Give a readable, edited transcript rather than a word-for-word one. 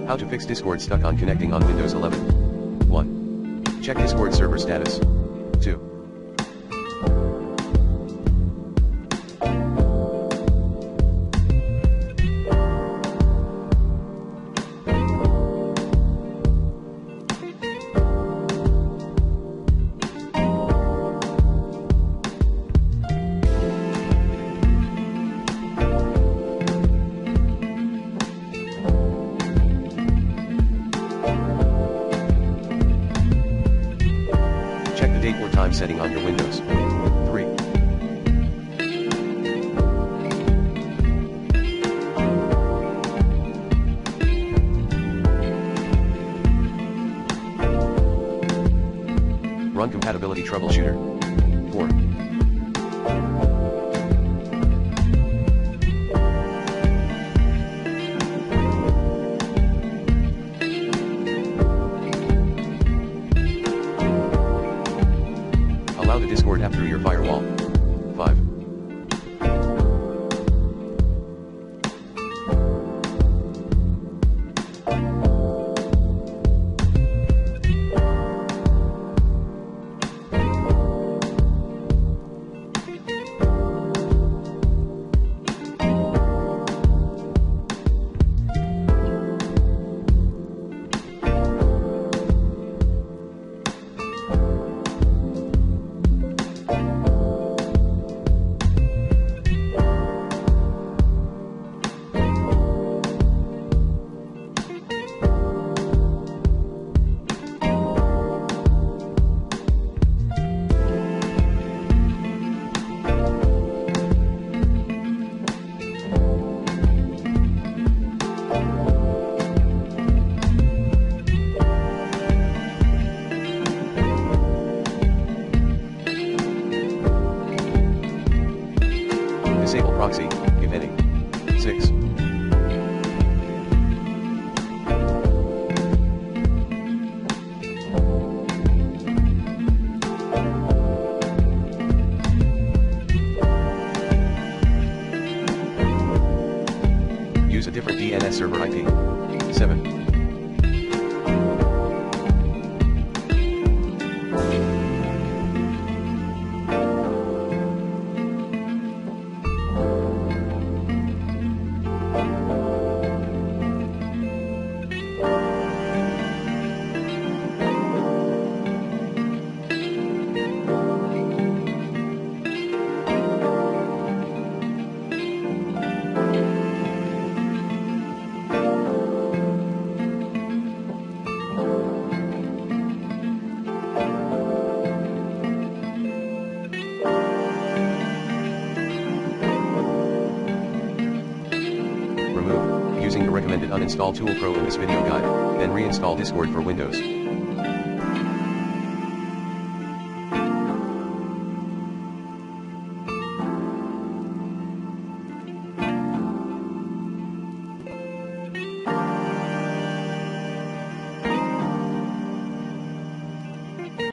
How to fix Discord stuck on connecting on Windows 11. 1. Check Discord server status. 2. Check the date or time setting on your Windows. 3. Run compatibility troubleshooter. 4. Allow the Discord app through your firewall. 5. Disable proxy, if any. 6. Use a different DNS server IP. 7. Using the recommended uninstall tool Pro in this video guide, then reinstall Discord for Windows.